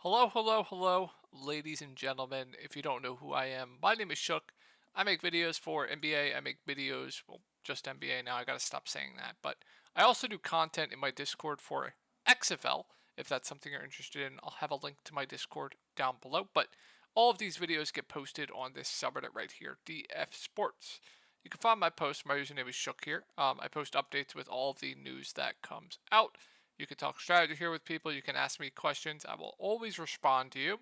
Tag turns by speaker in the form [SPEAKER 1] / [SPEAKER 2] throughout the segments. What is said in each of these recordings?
[SPEAKER 1] Hello, hello, hello, ladies and gentlemen. If you don't know who I am, my name is Shook. I make videos for NBA. I make videos, well, just NBA now. I gotta stop saying that. But I also do content in my Discord for XFL. If that's something you're interested in, I'll have a link to my Discord down below. But all of these videos get posted on this subreddit right here, DF Sports. You can find my post. My username is Shook here. I post updates with all of the news that comes out. You can talk strategy here with people. You can ask me questions. I will always respond to you.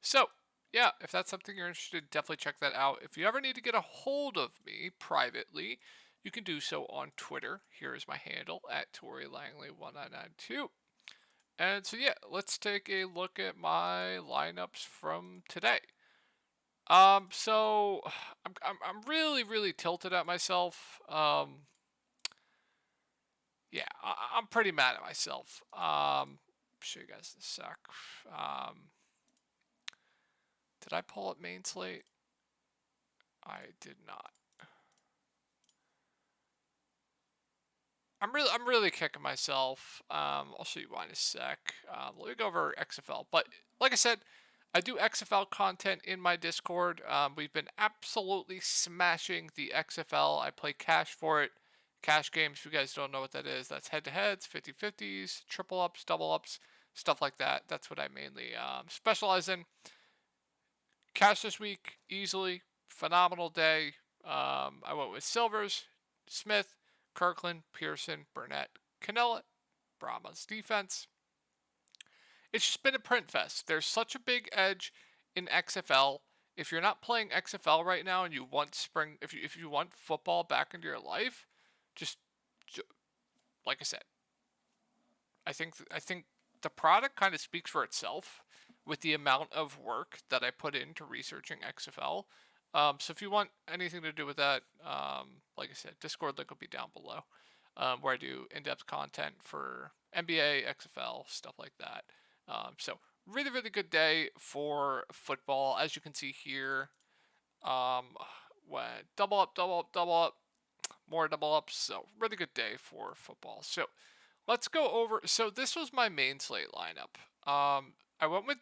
[SPEAKER 1] So, yeah, if that's something you're interested in, definitely check that out. If you ever need to get a hold of me privately, you can do so on Twitter. Here is my handle at ToryLangley1992. And so, yeah, let's take a look at my lineups from today. So I'm really tilted at myself. Yeah, I'm pretty mad at myself. Show you guys in a sec. Did I pull up main slate? I did not. I'm really kicking myself. I'll show you why in a sec. Let me go over XFL. But like I said, I do XFL content in my Discord. We've been absolutely smashing the XFL. I play cash for it. Cash games, if you guys don't know what that is, that's head-to-heads, 50-50s, triple ups, double ups, stuff like that. That's what I mainly specialize in. Cash this week, easily. Phenomenal day. I went with Silvers, Smith, Kirkland, Pearson, Burnett, Canella, Brahma's defense. It's just been a print fest. There's such a big edge in XFL. If you're not playing XFL right now and you want if you want football back into your life, just like I said, I think the product kind of speaks for itself with the amount of work that I put into researching XFL. So if you want anything to do with that, like I said, Discord link will be down below, where I do in-depth content for NBA, XFL, stuff like that. So really good day for football, as you can see here. When double up, double up, double up, more double ups. So really good day for football. So let's go over. So this was my main slate lineup. I went with,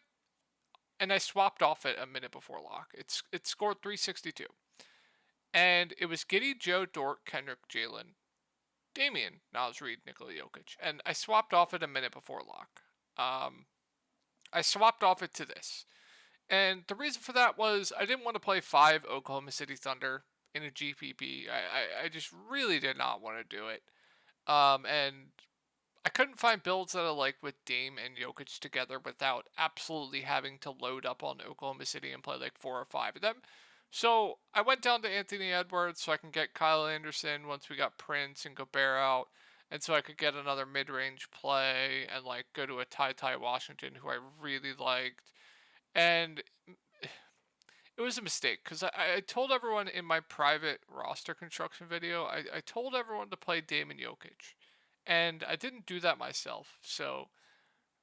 [SPEAKER 1] and I swapped off it a minute before lock. It scored 362, and it was Giddy, Joe, Dort, Kendrick, Jalen, Damian, Nas Reed, Nikola Jokic, and I swapped off it a minute before lock. I swapped off it to this, and the reason for that was I didn't want to play 5 Oklahoma City Thunder in a GPP. I just really did not want to do it. And I couldn't find builds that I like with Dame and Jokic together without absolutely having to load up on Oklahoma City and play like 4 or 5 of them. So I went down to Anthony Edwards so I can get Kyle Anderson once we got Prince and Gobert out. And so I could get another mid-range play and like go to a Ty Washington who I really liked. And it was a mistake because I told everyone in my private roster construction video, I told everyone to play Dame and Jokic. And I didn't do that myself. So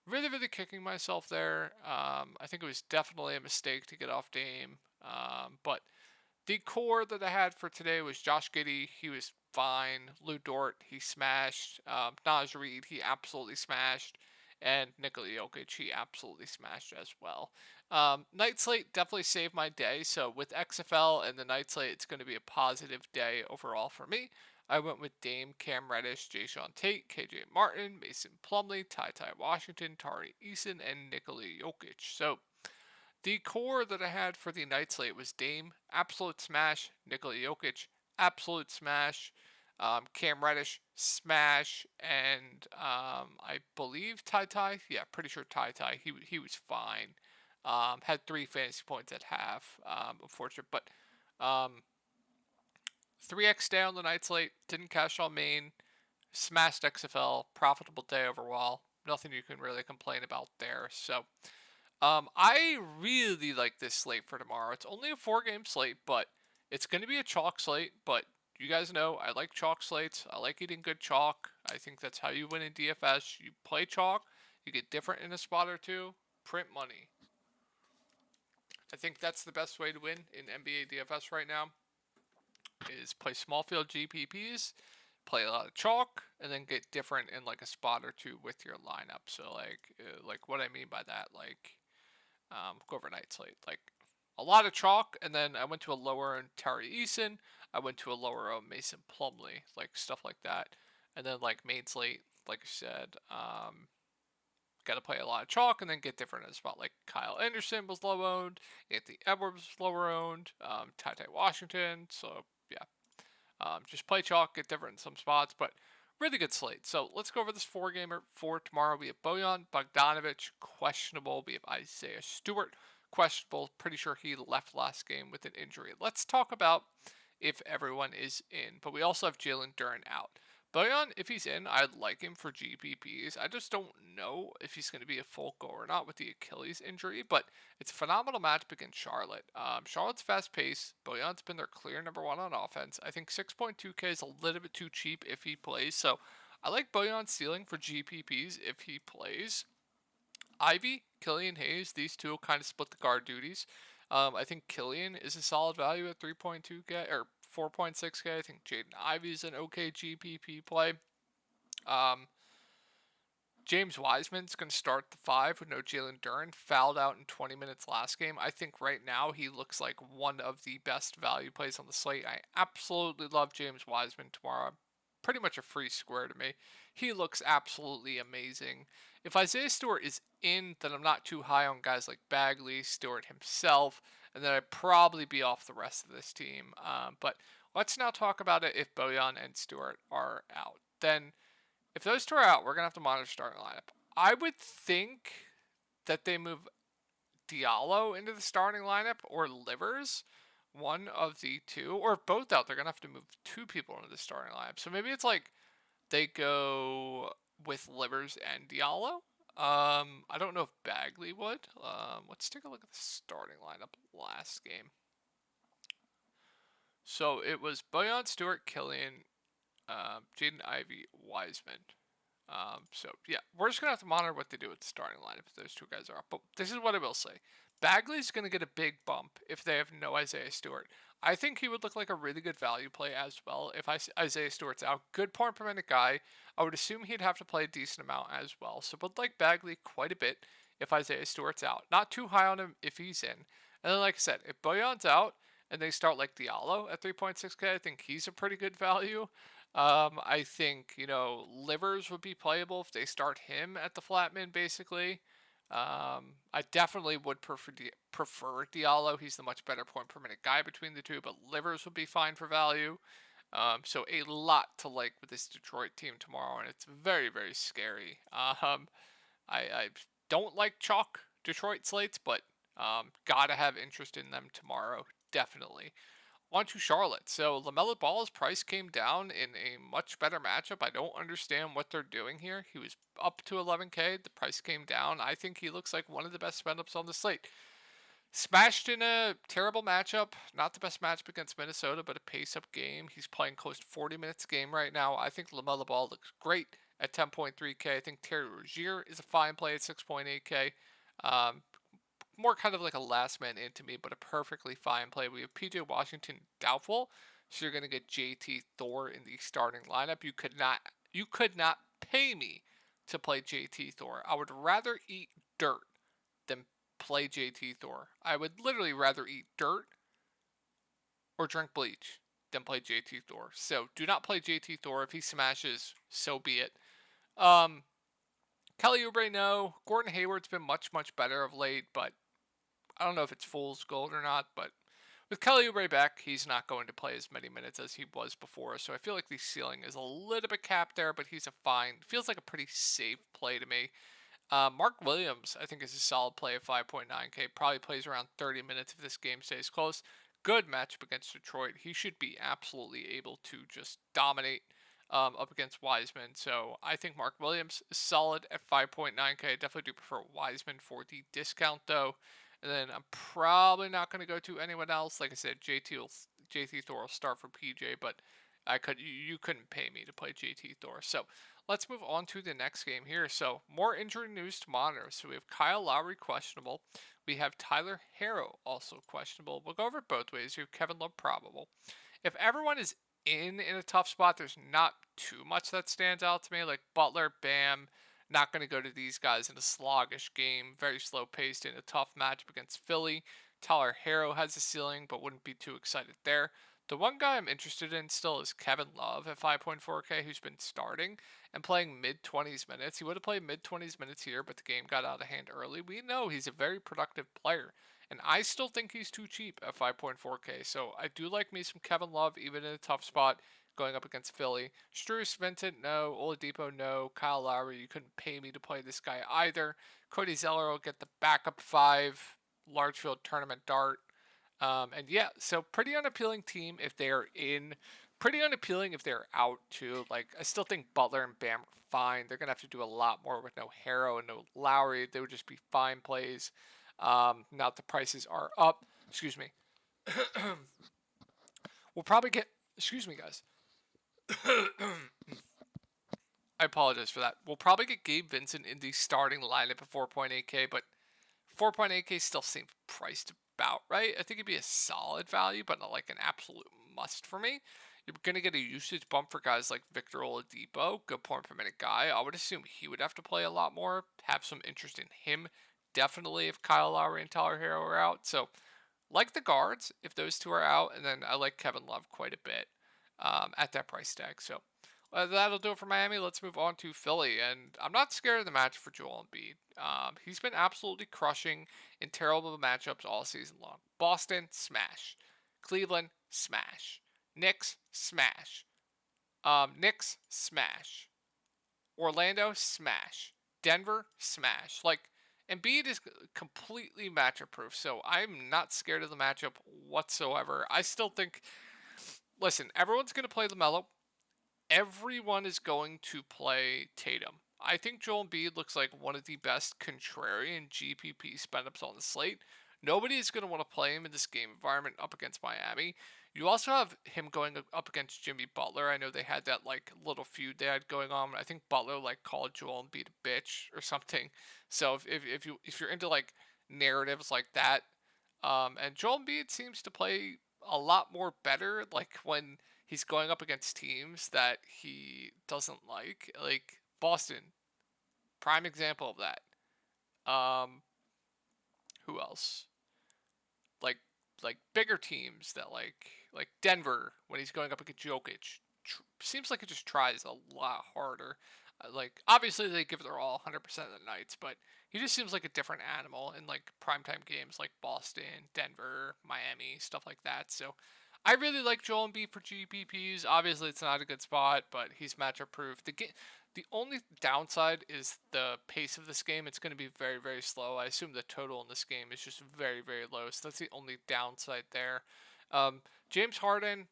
[SPEAKER 1] really kicking myself there. I think it was definitely a mistake to get off Dame. But the core that I had for today was Josh Giddey. He was fine. Lou Dort, he smashed. Naz Reid, he absolutely smashed. And Nikola Jokic, he absolutely smashed as well. Night slate definitely saved my day. So with XFL and the night slate, it's going to be a positive day overall for me. I went with Dame, Cam Reddish, Jayshawn Tate, KJ Martin, Mason Plumlee, Ty Washington, Tari Eason, and Nikola Jokic. So the core that I had for the night slate was Dame, absolute smash, Nikola Jokic, absolute smash, Cam Reddish, smash, and I believe Ty. Yeah, pretty sure Ty. He was fine. Had 3 fantasy points at half. Unfortunate, but 3x day on the night slate. Didn't cash on main. Smashed XFL. Profitable day overall. Nothing you can really complain about there. So I really like this slate for tomorrow. It's only a 4-game slate, but it's going to be a chalk slate. But you guys know I like chalk slates. I like eating good chalk. I think that's how you win in DFS. You play chalk, you get different in a spot or two, print money. I think that's the best way to win in NBA DFS right now. Is play small field GPPs, play a lot of chalk, and then get different in like a spot or two with your lineup. So like what I mean by that, like Go over night slate. Like a lot of chalk, and then I went to a lower owned Terry Eason. I went to a lower owned Mason Plumlee, like stuff like that. And then like main slate, like I said, got to play a lot of chalk and then get different in a spot. Like Kyle Anderson was low owned, Anthony Edwards was lower owned, Ty Washington. So yeah, just play chalk, get different in some spots, but really good slate. So let's go over this four gamer for tomorrow. We have Bojan Bogdanovic, questionable. We have Isaiah Stewart, questionable. Pretty sure he left last game with an injury. Let's talk about if everyone is in, but we also have Jalen Duren out. Bojan, if he's in, I'd like him for GPPs. I just don't know if he's going to be a full go or not with the Achilles injury, but it's a phenomenal matchup against Charlotte. Charlotte's fast pace. Bojan's been their clear number one on offense. I think 6.2K is a little bit too cheap if he plays, so I like Bojan's ceiling for GPPs if he plays. Ivy, Killian Hayes, these two will kind of split the guard duties. I think Killian is a solid value at 3.2K or 4.6K. I think Jaden Ivey is an okay GPP play. Um, James Wiseman's going to start the five with no Jalen Duren. Fouled out in 20 minutes last game. I think right now he looks like one of the best value plays on the slate. I absolutely love James Wiseman tomorrow. Pretty much a free square to me. He looks absolutely amazing. If Isaiah Stewart is in, then I'm not too high on guys like Bagley, Stewart himself, and then I'd probably be off the rest of this team. But let's now talk about it if Bojan and Stewart are out. Then if those two are out, we're going to have to monitor starting lineup. I would think that they move Diallo into the starting lineup or Livers, one of the two, or if both out, they're going to have to move two people into the starting lineup. So maybe it's like they go with Livers and Diallo. I don't know if Bagley would. Let's take a look at the starting lineup last game. So it was Bojan, Stewart, Killian, Jaden Ivey, Wiseman. So yeah, we're just gonna have to monitor what they do with the starting lineup if those two guys are up. But this is what I will say: Bagley's gonna get a big bump if they have no Isaiah Stewart. I think he would look like a really good value play as well if Isaiah Stewart's out. Good point per minute guy. I would assume he'd have to play a decent amount as well. So would like Bagley quite a bit if Isaiah Stewart's out. Not too high on him if he's in. And then like I said, if Bojan's out and they start like Diallo at 3.6K, I think he's a pretty good value. I think, Livers would be playable if they start him at the flatman, basically. I definitely would prefer Diallo. He's the much better point per minute guy between the two, but Livers would be fine for value. So a lot to like with this Detroit team tomorrow, and it's very, very scary. I don't like chalk Detroit slates, but gotta have interest in them tomorrow, definitely. On to Charlotte. So LaMelo Ball's price came down in a much better matchup. I don't understand what they're doing here. He was up to 11K. The price came down. I think he looks like one of the best spend ups on the slate. Smashed in a terrible matchup. Not the best matchup against Minnesota, but a pace up game. He's playing close to 40 minutes game right now. I think LaMelo Ball looks great at 10.3K. I think Terry Rozier is a fine play at 6.8K. More kind of like a last man in to me, but a perfectly fine play. We have PJ Washington doubtful, so you're gonna get JT Thor in the starting lineup. You could not pay me to play JT Thor. I would rather eat dirt than play JT Thor. I would literally rather eat dirt or drink bleach than play JT Thor. So do not play JT Thor. If he smashes, so be it. Kelly Oubre, no. Gordon Hayward's been much, much better of late, but I don't know if it's fool's gold or not, but with Kelly Oubre back, he's not going to play as many minutes as he was before, so I feel like the ceiling is a little bit capped there, but he's feels like a pretty safe play to me. Mark Williams, I think, is a solid play at 5.9K. Probably plays around 30 minutes if this game stays close. Good matchup against Detroit. He should be absolutely able to just dominate up against Wiseman. So I think Mark Williams is solid at 5.9K. I definitely do prefer Wiseman for the discount, though. And then I'm probably not going to go to anyone else. Like I said, JT Thor will start for PJ, but you couldn't pay me to play JT Thor. So let's move on to the next game here. So more injury news to monitor. So we have Kyle Lowry questionable. We have Tyler Harrow also questionable. We'll go over it both ways. We have Kevin Love probable. If everyone is in a tough spot, there's not too much that stands out to me. Like Butler, Bam, Not going to go to these guys in a sluggish game, very slow paced in a tough matchup against Philly. Tyler Harrow has a ceiling, but wouldn't be too excited there. The one guy I'm interested in still is Kevin Love at 5.4K, who's been starting and playing mid 20s minutes. He would have played mid 20s minutes here, but the game got out of hand early. We know he's a very productive player, and I still think he's too cheap at 5.4K. So I do like me some Kevin Love, even in a tough spot going up against Philly. Struce, Vincent, no. Oladipo, no. Kyle Lowry, you couldn't pay me to play this guy either. Cody Zeller will get the backup 5, large field tournament dart. And yeah, so pretty unappealing team if they're in. Pretty unappealing if they're out too. Like I still think Butler and Bam are fine. They're gonna have to do a lot more with no Harrow and no Lowry. They would just be fine plays. Now the prices are up. Excuse me. We'll probably get. Excuse me, guys. I apologize for that. We'll probably get Gabe Vincent in the starting lineup at 4.8K, but 4.8K still seems priced about right. I think it'd be a solid value, but not like an absolute must for me. You're going to get a usage bump for guys like Victor Oladipo, good point per minute guy. I would assume he would have to play a lot more, have some interest in him. Definitely if Kyle Lowry and Tyler Hero are out. So, like the guards, if those two are out, and then I like Kevin Love quite a bit at that price tag. So, that'll do it for Miami. Let's move on to Philly. And I'm not scared of the match for Joel Embiid. He's been absolutely crushing in terrible matchups all season long. Boston, smash. Cleveland, smash. Knicks, smash. Knicks, smash. Orlando, smash. Denver, smash. Like, Embiid is completely matchup proof, so I'm not scared of the matchup whatsoever. I still think, listen, everyone's going to play LaMelo. Everyone is going to play Tatum. I think Joel Embiid looks like one of the best contrarian GPP spend-ups on the slate. Nobody is going to want to play him in this game environment up against Miami. You also have him going up against Jimmy Butler. I know they had that like little feud they had going on. I think Butler like called Joel Embiid a bitch or something. So if you're into like narratives like that, and Joel Embiid seems to play a lot more better like when he's going up against teams that he doesn't like Boston, prime example of that. Who else? Like like bigger teams that like Denver when he's going up against Jokic. Seems like it just tries a lot harder. Like obviously they give their all 100% of the nights, but he just seems like a different animal in like primetime games like Boston, Denver, Miami, stuff like that. So I really like Joel Embiid for GPPs. Obviously it's not a good spot, but he's matchup proof. The only downside is the pace of this game. It's going to be very, very slow. I assume the total in this game is just very, very low. So that's the only downside there. James Harden,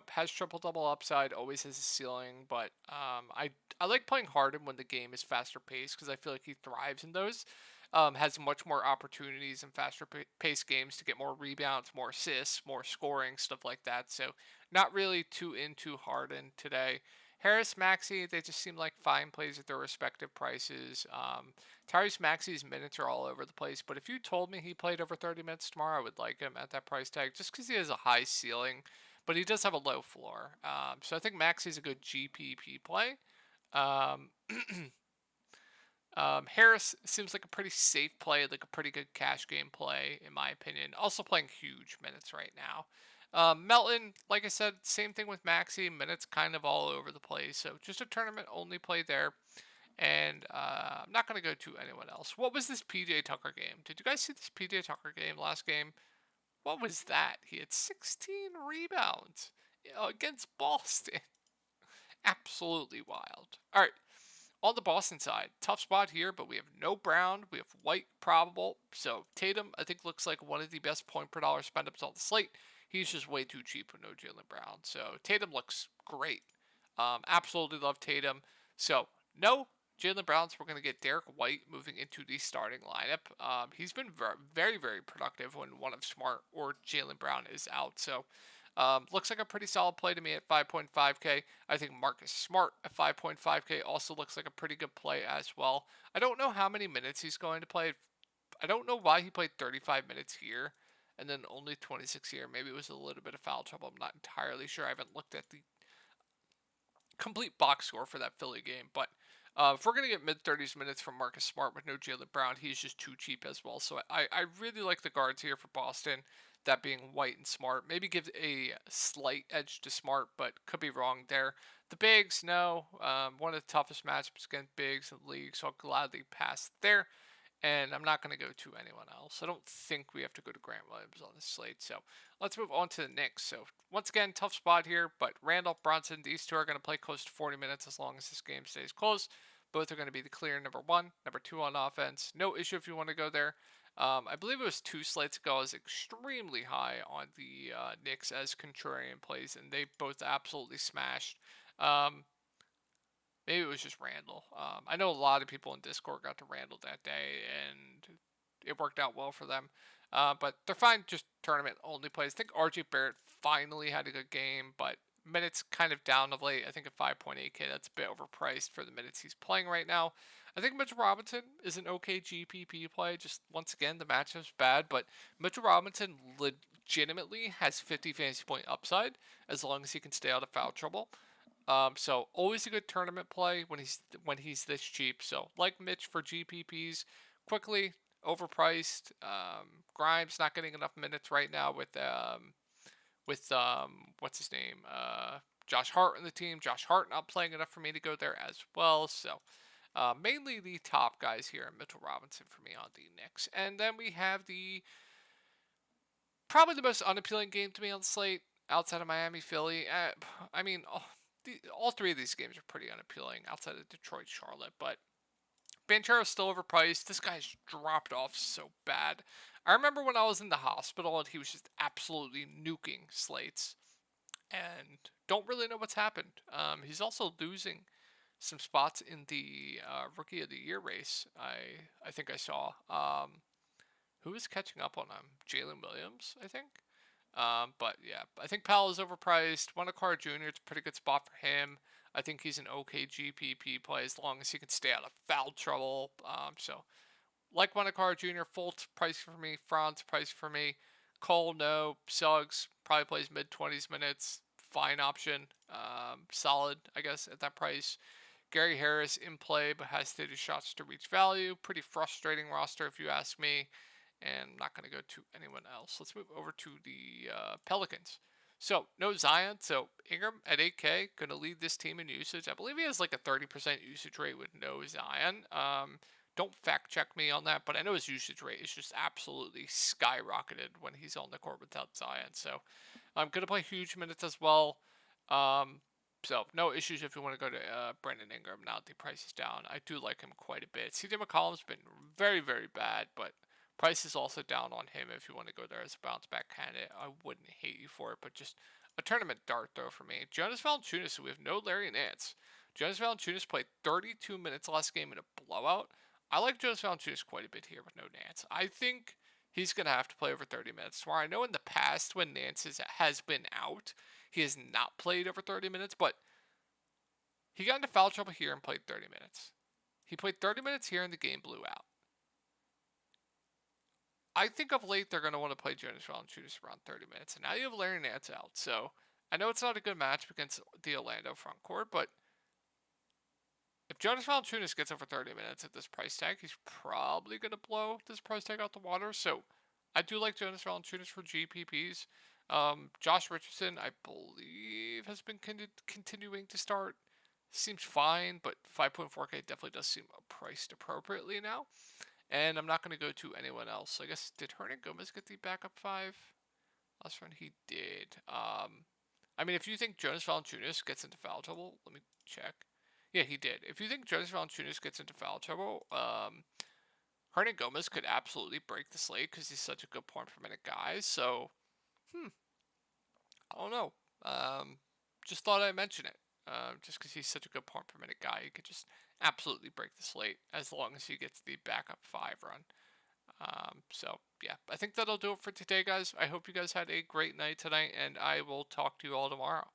[SPEAKER 1] has triple double upside, always has a ceiling, but I like playing Harden when the game is faster paced because I feel like he thrives in those. Has much more opportunities in faster paced games to get more rebounds, more assists, more scoring, stuff like that. So not really too into Harden today. Harris, Maxey, they just seem like fine plays at their respective prices. Tyrese Maxey's minutes are all over the place, but if you told me he played over 30 minutes tomorrow, I would like him at that price tag just because he has a high ceiling, but he does have a low floor. So I think Maxey's a good GPP play. Um, Harris seems like a pretty safe play, like a pretty good cash game play, in my opinion. Also playing huge minutes right now. Melton, like I said, same thing with Maxey. Minutes kind of all over the place. So just a tournament only play there. And I'm not going to go to anyone else. What was this PJ Tucker game? Did you guys see this PJ Tucker game last game? What was that? He had 16 rebounds against Boston. Absolutely wild. All right. On the Boston side, tough spot here, but we have no Brown. We have White probable. So Tatum, I think, looks like one of the best point per dollar spend ups on the slate. He's just way too cheap with no Jaylen Brown. So Tatum looks great. Absolutely love Tatum. So no Jaylen Brown. So we're going to get Derek White moving into the starting lineup. He's been very, very productive when one of Smart or Jaylen Brown is out. So looks like a pretty solid play to me at 5.5K. I think Marcus Smart at 5.5K also looks like a pretty good play as well. I don't know how many minutes he's going to play. I don't know why he played 35 minutes here and then only 26 here. Maybe it was a little bit of foul trouble. I'm not entirely sure. I haven't looked at the complete box score for that Philly game, but If we're going to get mid-30s minutes from Marcus Smart with no Jaylen Brown, he's just too cheap as well. So I really like the guards here for Boston, that being White and Smart. Maybe give a slight edge to Smart, but could be wrong there. The bigs, no. One of the toughest matchups against bigs in the league, so I'll gladly pass there. And I'm not going to go to anyone else. I don't think we have to go to Grant Williams on this slate. So let's move on to the Knicks. So once again, tough spot here, but Randolph, Brunson, these two are going to play close to 40 minutes as long as this game stays close. Both are going to be the clear number one, number two on offense. No issue if you want to go there. I believe it was two slates ago. I was extremely high on the Knicks as contrarian plays, and they both absolutely smashed. Maybe it was just Randall. I know a lot of people in Discord got to Randall that day, and it worked out well for them. But they're fine, just tournament only plays. I think RJ Barrett finally had a good game, but minutes kind of down of late. I think at 5.8K, that's a bit overpriced for the minutes he's playing right now. I think Mitchell Robinson is an okay GPP play. Just once again, the matchup's bad, but Mitchell Robinson legitimately has 50 fantasy point upside as long as he can stay out of foul trouble. So always a good tournament play when he's this cheap. So like Mitch for GPPs, quickly overpriced. Grimes not getting enough minutes right now with what's his name, Josh Hart on the team. Josh Hart not playing enough for me to go there as well. So mainly the top guys here, Mitchell Robinson for me on the Knicks, and then we have the probably the most unappealing game to me on the slate outside of Miami, Philly. I mean, all three of these games are pretty unappealing outside of Detroit, Charlotte, but Banchero's still overpriced. This guy's dropped off so bad. I remember when I was in the hospital and he was just absolutely nuking slates, and don't really know what's happened. He's also losing some spots in the Rookie of the Year race. I think I saw. Who is catching up on him? Jalen Williams, I think. But yeah, I think Powell is overpriced. Wendell Jr., it's a pretty good spot for him. I think he's an okay GPP play as long as he can stay out of foul trouble. So like Wendell Jr., full price for me. Franz price for me. Cole, no. Suggs probably plays mid 20s minutes. Fine option. Solid, I guess, at that price. Gary Harris in play, but has 30 shots to reach value. Pretty frustrating roster, if you ask me. And I'm not going to go to anyone else. Let's move over to the Pelicans. So, no Zion. So, Ingram at 8K, going to lead this team in usage. I believe he has like a 30% usage rate with no Zion. Don't fact check me on that, but I know his usage rate is just absolutely skyrocketed when he's on the court without Zion. So, I'm going to play huge minutes as well. So, no issues if you want to go to Brandon Ingram now that the price is down. I do like him quite a bit. CJ McCollum's been very, very bad, but price is also down on him if you want to go there as a bounce back candidate. I wouldn't hate you for it, but just a tournament dart though for me. Jonas Valanciunas, so we have no Larry Nance. Jonas Valanciunas played 32 minutes last game in a blowout. I like Jonas Valanciunas quite a bit here with no Nance. I think he's going to have to play over 30 minutes. Where I know in the past when Nance has been out, he has not played over 30 minutes, but he got into foul trouble here and played 30 minutes. He played 30 minutes here and the game blew out. I think of late they're going to want to play Jonas Valanciunas around 30 minutes, and now you have Larry Nance out. So I know it's not a good match against the Orlando front court, but if Jonas Valanciunas gets over 30 minutes at this price tag, he's probably going to blow this price tag out the water. So I do like Jonas Valanciunas for GPPs. Josh Richardson, I believe, has been continuing to start. Seems fine, but 5.4K definitely does seem priced appropriately now. And I'm not going to go to anyone else. I guess, did Hernangomez get the backup 5? Last run he did. I mean, if you think Jonas Valanciunas gets into foul trouble, let me check. Yeah, he did. If you think Jonas Valanciunas gets into foul trouble, Hernangomez could absolutely break the slate because he's such a good point per minute guy. So, I don't know. Just thought I'd mention it. Just because he's such a good point per minute guy, he could just absolutely break the slate as long as he gets the backup 5 run. So, yeah, I think that'll do it for today, guys. I hope you guys had a great night tonight, and I will talk to you all tomorrow.